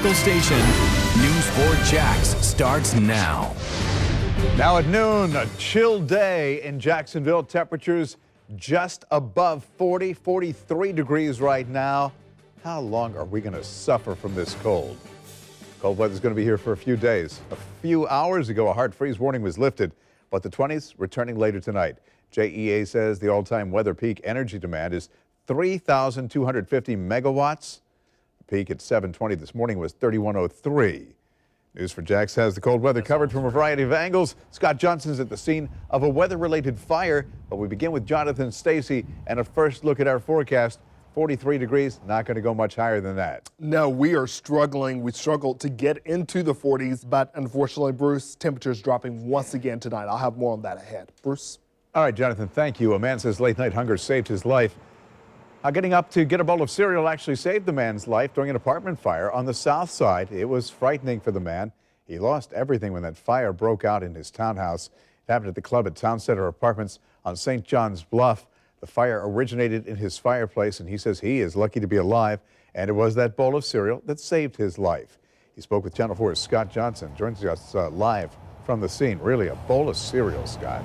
local station. News 4 Jax starts now. Now at noon, a chill day in Jacksonville. Temperatures just above 40, 43 degrees right now. How long are we going to suffer from this cold? Cold weather is going to be here for a few days. A few hours ago, a hard freeze warning was lifted, but the 20s returning later tonight. JEA says the all-time weather peak energy demand is 3,250 megawatts. The peak at 7:20 this morning was 3,103. News for Jax has the cold weather covered from a variety of angles. Scott Johnson's at the scene of a weather-related fire, but we begin with Jonathan Stacy and a first look at our forecast. 43 degrees, not going to go much higher than that. No, we are struggling. We struggled to get into the 40s, but unfortunately, Bruce, temperatures dropping once again tonight. I'll have more on that ahead. Bruce? All right, Jonathan, thank you. A man says late-night hunger saved his life. Getting up to get a bowl of cereal actually saved the man's life during an apartment fire on the south side. It was frightening for the man. He lost everything when that fire broke out in his townhouse. It happened at the club at Town Center Apartments on St. John's Bluff. The fire originated in his fireplace, and he says he is lucky to be alive, and it was that bowl of cereal that saved his life. He spoke with Channel 4's Scott Johnson, joins us live from the scene. Really a bowl of cereal, Scott.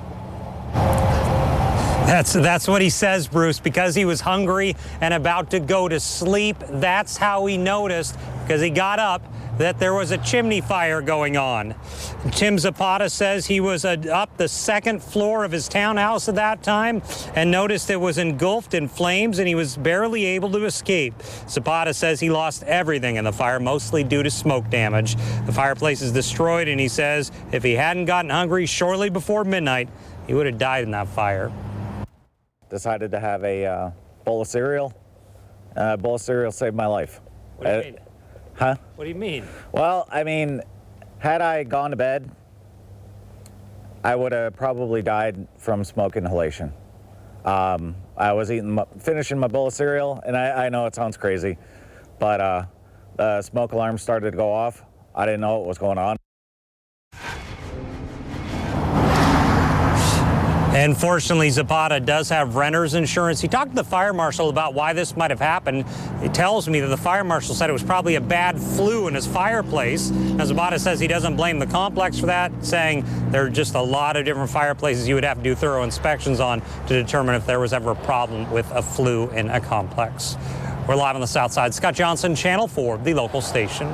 That's what he says, Bruce, because he was hungry and about to go to sleep. That's how he noticed, because he got up, that there was a chimney fire going on. Tim Zapata says he was up the second floor of his townhouse at that time and noticed it was engulfed in flames and he was barely able to escape. Zapata says he lost everything in the fire, mostly due to smoke damage. The fireplace is destroyed, and he says if he hadn't gotten hungry shortly before midnight, he would have died in that fire. Decided to have a bowl of cereal. A bowl of cereal saved my life. What do you mean? Huh? What do you mean? Well, I mean, had I gone to bed, I would have probably died from smoke inhalation. I was finishing my bowl of cereal, and I know it sounds crazy, but the smoke alarm started to go off. I didn't know what was going on. And fortunately, Zapata does have renter's insurance. He talked to the fire marshal about why this might have happened. He tells me that the fire marshal said it was probably a bad flue in his fireplace. Now, Zapata says he doesn't blame the complex for that, saying there are just a lot of different fireplaces you would have to do thorough inspections on to determine if there was ever a problem with a flue in a complex. We're live on the south side. Scott Johnson, Channel 4, the local station.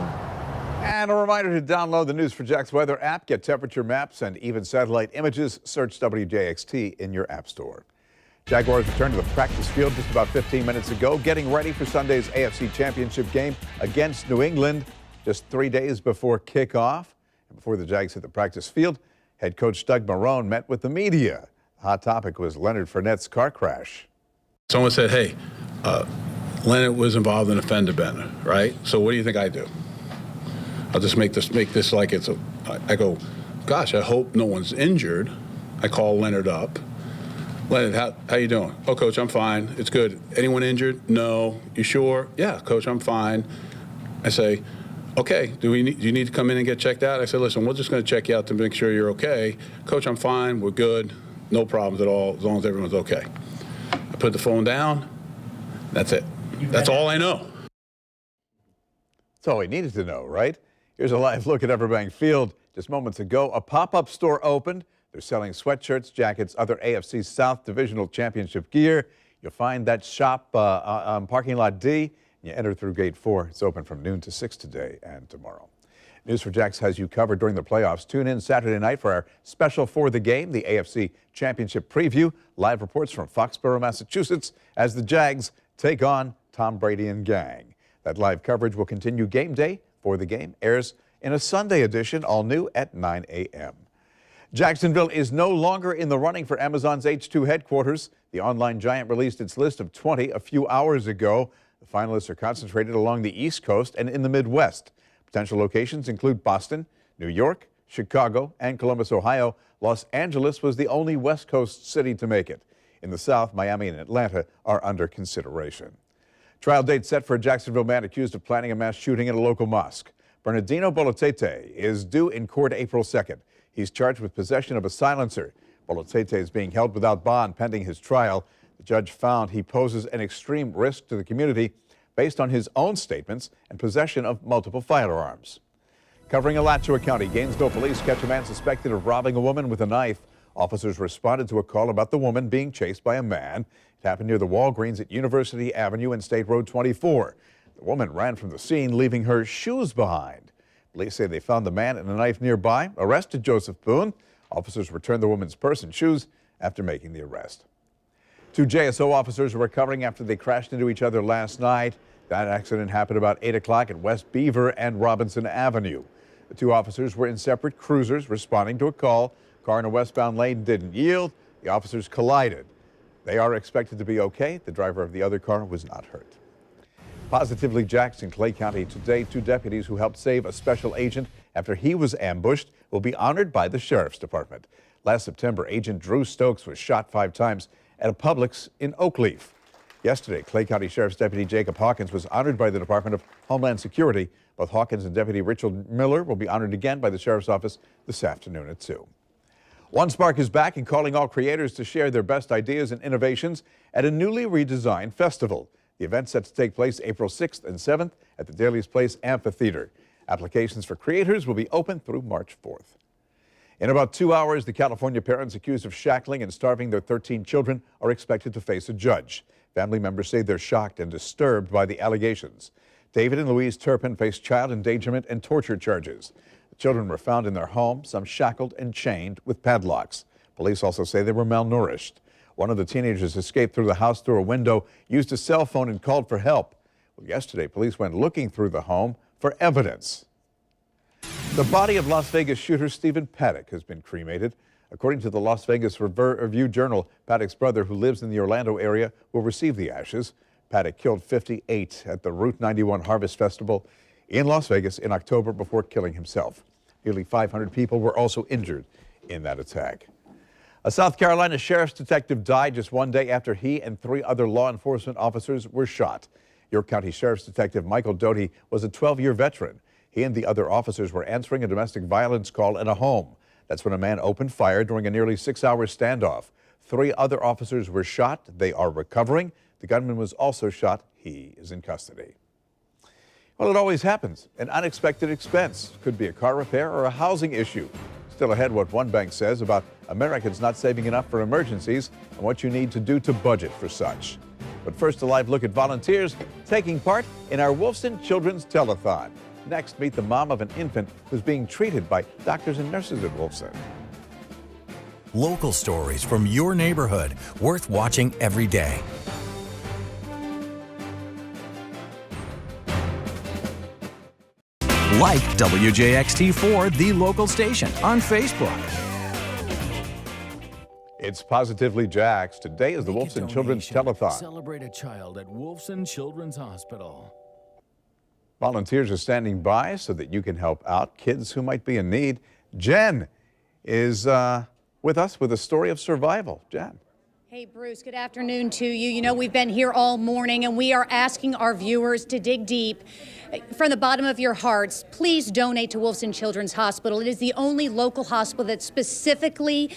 And a reminder to download the News for Jax weather app, get temperature maps and even satellite images. Search WJXT in your app store. Jaguars returned to the practice field just about 15 minutes ago, getting ready for Sunday's AFC Championship game against New England just 3 days before kickoff. And before the Jags hit the practice field, head coach Doug Marrone met with the media. The hot topic was Leonard Fournette's car crash. Someone said, hey, Leonard was involved in a fender bender, right? So what do you think I do? I'll just make this like it's a, I go, gosh, I hope no one's injured. I call Leonard up. Leonard, how you doing? Oh, Coach, I'm fine. It's good. Anyone injured? No. You sure? Yeah, Coach, I'm fine. I say, okay, do you need to come in and get checked out? I said, listen, we're just going to check you out to make sure you're okay. Coach, I'm fine. We're good. No problems at all, as long as everyone's okay. I put the phone down. That's it. That's all I know. That's all he needed to know, right? Here's a live look at Everbank Field. Just moments ago, a pop-up store opened. They're selling sweatshirts, jackets, other AFC South Divisional Championship gear. You'll find that shop on parking lot D. You enter through gate 4. It's open from noon to 6 today and tomorrow. News for Jax has you covered during the playoffs. Tune in Saturday night for our special For the Game, the AFC Championship preview. Live reports from Foxborough, Massachusetts, as the Jags take on Tom Brady and gang. That live coverage will continue game day. For the Game airs in a Sunday edition, all new at 9 a.m. Jacksonville is no longer in the running for Amazon's H2 headquarters. The online giant released its list of 20 a few hours ago. The finalists are concentrated along the East Coast and in the Midwest. Potential locations include Boston, New York, Chicago, and Columbus, Ohio. Los Angeles was the only West Coast city to make it. In the South, Miami and Atlanta are under consideration. Trial date set for a Jacksonville man accused of planning a mass shooting at a local mosque. Bernardino Bolotete is due in court April 2nd. He's charged with possession of a silencer. Bolotete is being held without bond pending his trial. The judge found he poses an extreme risk to the community. based on his own statements and possession of multiple firearms. Covering Alachua County, Gainesville police catch a man suspected of robbing a woman with a knife. Officers responded to a call about the woman being chased by a man. It happened near the Walgreens at University Avenue and State Road 24. The woman ran from the scene, leaving her shoes behind. Police say they found the man and a knife nearby, arrested Joseph Boone. Officers returned the woman's purse and shoes after making the arrest. 2 JSO officers are recovering after they crashed into each other last night. That accident happened about 8 o'clock at West Beaver and Robinson Avenue. The 2 officers were in separate cruisers responding to a call. Car in a westbound lane didn't yield. The officers collided. They are expected to be okay. The driver of the other car was not hurt. Positively Jackson, Clay County today, 2 deputies who helped save a special agent after he was ambushed will be honored by the Sheriff's Department. Last September, Agent Drew Stokes was shot 5 times at a Publix in Oakleaf. Yesterday, Clay County Sheriff's Deputy Jacob Hawkins was honored by the Department of Homeland Security. Both Hawkins and Deputy Richard Miller will be honored again by the Sheriff's Office this afternoon at 2. One Spark is back and calling all creators to share their best ideas and innovations at a newly redesigned festival. The event's set to take place April 6th and 7th at the Daly's Place Amphitheater. Applications for creators will be open through March 4th. In about 2 hours, the California parents accused of shackling and starving their 13 children are expected to face a judge. Family members say they're shocked and disturbed by the allegations. David and Louise Turpin face child endangerment and torture charges. The children were found in their home, some shackled and chained with padlocks. Police also say they were malnourished. One of the teenagers escaped through the house through a window, used a cell phone, and called for help. Well, yesterday, police went looking through the home for evidence. The body of Las Vegas shooter Stephen Paddock has been cremated. According to the Las Vegas Review-Journal, Paddock's brother, who lives in the Orlando area, will receive the ashes. Paddock killed 58 at the Route 91 Harvest Festival in Las Vegas in October before killing himself. Nearly 500 people were also injured in that attack. A South Carolina sheriff's detective died just 1 day after he and 3 other law enforcement officers were shot. York County Sheriff's Detective Michael Doty was a 12-year veteran. He and the other officers were answering a domestic violence call in a home. That's when a man opened fire during a nearly 6-hour standoff. 3 other officers were shot. They are recovering. The gunman was also shot. He is in custody. Well, it always happens. An unexpected expense. Could be a car repair or a housing issue. Still ahead, what one bank says about Americans not saving enough for emergencies and what you need to do to budget for such. But first, a live look at volunteers taking part in our Wolfson Children's Telethon. Next, meet the mom of an infant who's being treated by doctors and nurses at Wolfson. Local stories from your neighborhood, worth watching every day. Like WJXT4, the local station, on Facebook. It's Positively Jax. Today is the Wolfson Children's Telethon. Celebrate a child at Wolfson Children's Hospital. Volunteers are standing by so that you can help out kids who might be in need. Jen is with us with a story of survival. Jen. Hey, Bruce, good afternoon to you. You know, we've been here all morning, and we are asking our viewers to dig deep. From the bottom of your hearts, please donate to Wolfson Children's Hospital. It is the only local hospital that specifically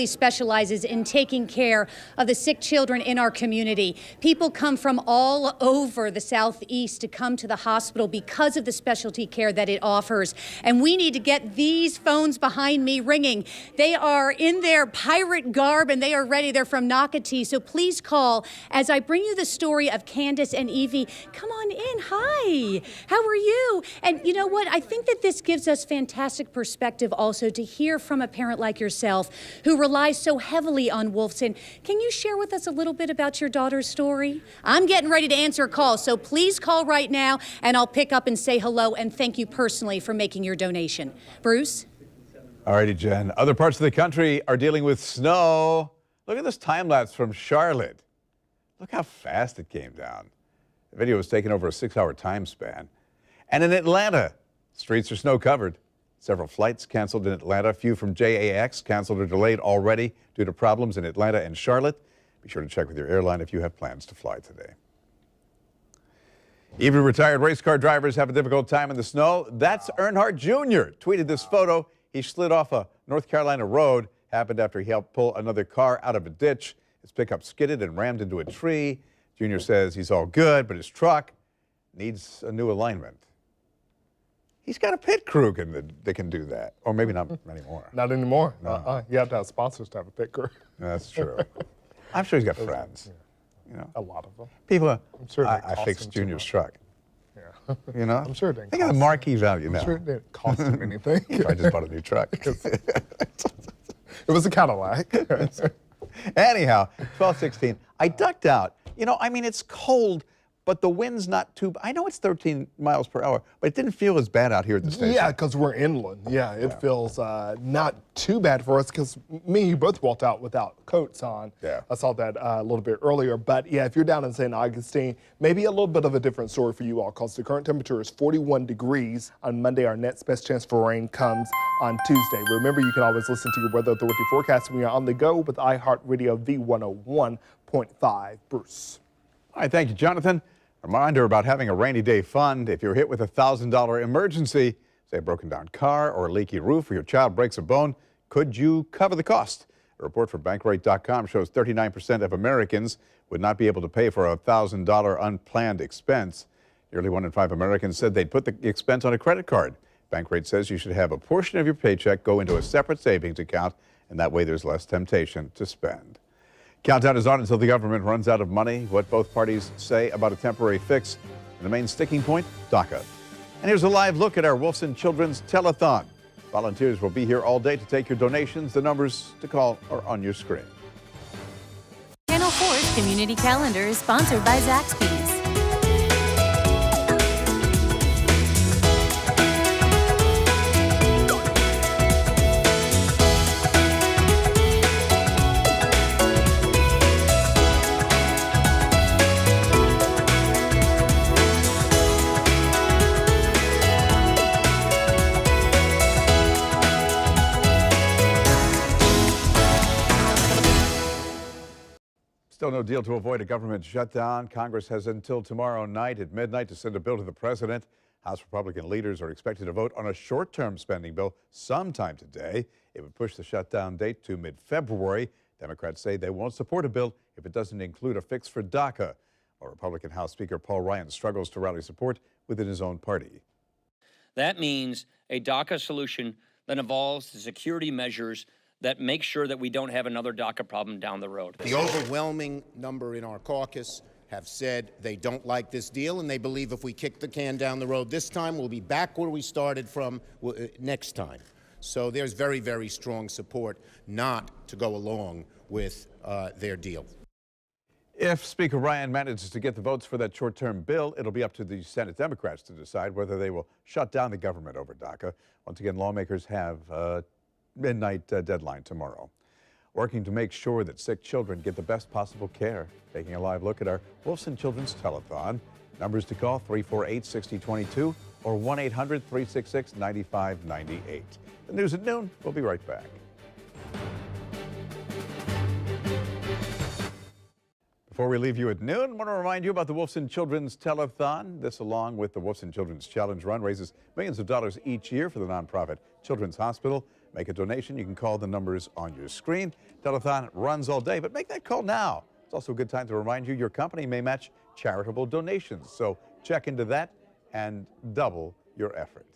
specializes in taking care of the sick children in our community. People come from all over the Southeast to come to the hospital because of the specialty care that it offers. And we need to get these phones behind me ringing. They are in their pirate garb, and they are ready. They're from Nocatee, so please call as I bring you the story of Candace and Evie. Come on in. Hi. How are you? And you know what? I think that this gives us fantastic perspective also to hear from a parent like yourself who relies so heavily on Wolfson. Can you share with us a little bit about your daughter's story? I'm getting ready to answer a call, so please call right now and I'll pick up and say hello and thank you personally for making your donation. Bruce? All righty, Jen. Other parts of the country are dealing with snow. Look at this time lapse from Charlotte. Look how fast it came down. The video was taken over a 6-hour time span. And in Atlanta, streets are snow covered. Several flights canceled in Atlanta. A few from JAX canceled or delayed already due to problems in Atlanta and Charlotte. Be sure to check with your airline if you have plans to fly today. Even retired race car drivers have a difficult time in the snow. That's Earnhardt Jr. tweeted this photo. He slid off a North Carolina road. Happened after he helped pull another car out of a ditch. His pickup skidded and rammed into a tree. Junior says he's all good, but his truck needs a new alignment. He's got a pit crew that can do that. Or maybe not anymore. Not anymore. No. You have to have sponsors to have a pit crew. That's true. I'm sure he's got friends. Yeah. You know, a lot of them. People, I'm sure I fixed Junior's truck. Yeah. You know? I'm sure it didn't Think of the marquee value now. I'm sure it didn't cost him anything. I just bought a new truck. It was a Cadillac. Anyhow, 12:16. I ducked out. You know, I mean, it's cold, but the wind's not too. I know it's 13 miles per hour, but it didn't feel as bad out here at the station. Yeah, because we're inland. Yeah, it feels not too bad for us because me and you both walked out without coats on. Yeah. I saw that a little bit earlier. But yeah, if you're down in St. Augustine, maybe a little bit of a different story for you all because the current temperature is 41 degrees. On Monday, our next best chance for rain comes on Tuesday. Remember, you can always listen to your Weather Authority forecast when you're on the go with iHeartRadio V101.5. Bruce. All right, thank you, Jonathan. Reminder about having a rainy day fund. If you're hit with a $1,000 emergency, say a broken down car or a leaky roof or your child breaks a bone, could you cover the cost? A report from Bankrate.com shows 39% of Americans would not be able to pay for a $1,000 unplanned expense. Nearly 1 in 5 Americans said they'd put the expense on a credit card. Bankrate says you should have a portion of your paycheck go into a separate savings account, and that way there's less temptation to spend. Countdown is on until the government runs out of money. What both parties say about a temporary fix. And the main sticking point, DACA. And here's a live look at our Wolfson Children's Telethon. Volunteers will be here all day to take your donations. The numbers to call are on your screen. Channel 4's community calendar is sponsored by Zaxby's. Still no deal to avoid a government shutdown. Congress has until tomorrow night at midnight to send a bill to the president. House Republican leaders are expected to vote on a short-term spending bill sometime today. It would push the shutdown date to mid-February. Democrats say they won't support a bill if it doesn't include a fix for DACA. While Republican House Speaker Paul Ryan struggles to rally support within his own party. That means a DACA solution that involves the security measures that make sure that we don't have another DACA problem down the road. The overwhelming number in our caucus have said they don't like this deal, and they believe if we kick the can down the road this time, we'll be back where we started from next time. So there's very, very strong support not to go along with their deal. If Speaker Ryan manages to get the votes for that short-term bill, it'll be up to the Senate Democrats to decide whether they will shut down the government over DACA. Once again, lawmakers have midnight deadline tomorrow. Working to make sure that sick children get the best possible care. Taking a live look at our Wolfson Children's Telethon. Numbers to call 348-6022 or 1-800-366-9598. The news at noon. We'll be right back. Before we leave you at noon, I want to remind you about the Wolfson Children's Telethon. This, along with the Wolfson Children's Challenge Run, raises millions of dollars each year for the nonprofit Children's Hospital. Make a donation. You can call the numbers on your screen. Telethon runs all day, but make that call now. It's also a good time to remind you your company may match charitable donations. So check into that and double your effort.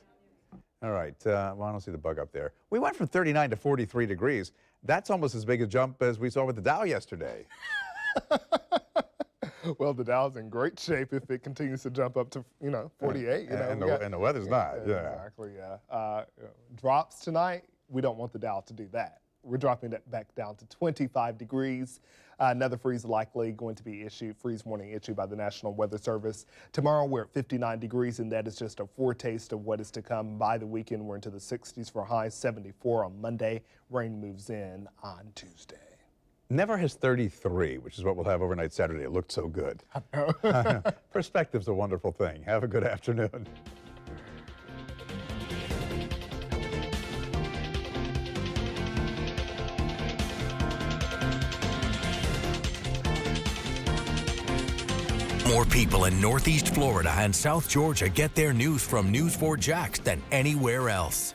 All right. Well, I don't see the bug up there. We went from 39 to 43 degrees. That's almost as big a jump as we saw with the Dow yesterday. Well, the Dow's in great shape if it continues to jump up to 48. And the weather's not. Yeah. Exactly. Yeah. Drops tonight. We don't want the Dow to do that. We're dropping it back down to 25 degrees. Another freeze likely going to be issued, freeze warning issued by the National Weather Service. Tomorrow we're at 59 degrees, and that is just a foretaste of what is to come. By the weekend, we're into the 60s for highs, 74 on Monday. Rain moves in on Tuesday. Never has 33, which is what we'll have overnight Saturday. It looked so good. Perspective's a wonderful thing. Have a good afternoon. More people in Northeast Florida and South Georgia get their news from News 4 Jax than anywhere else.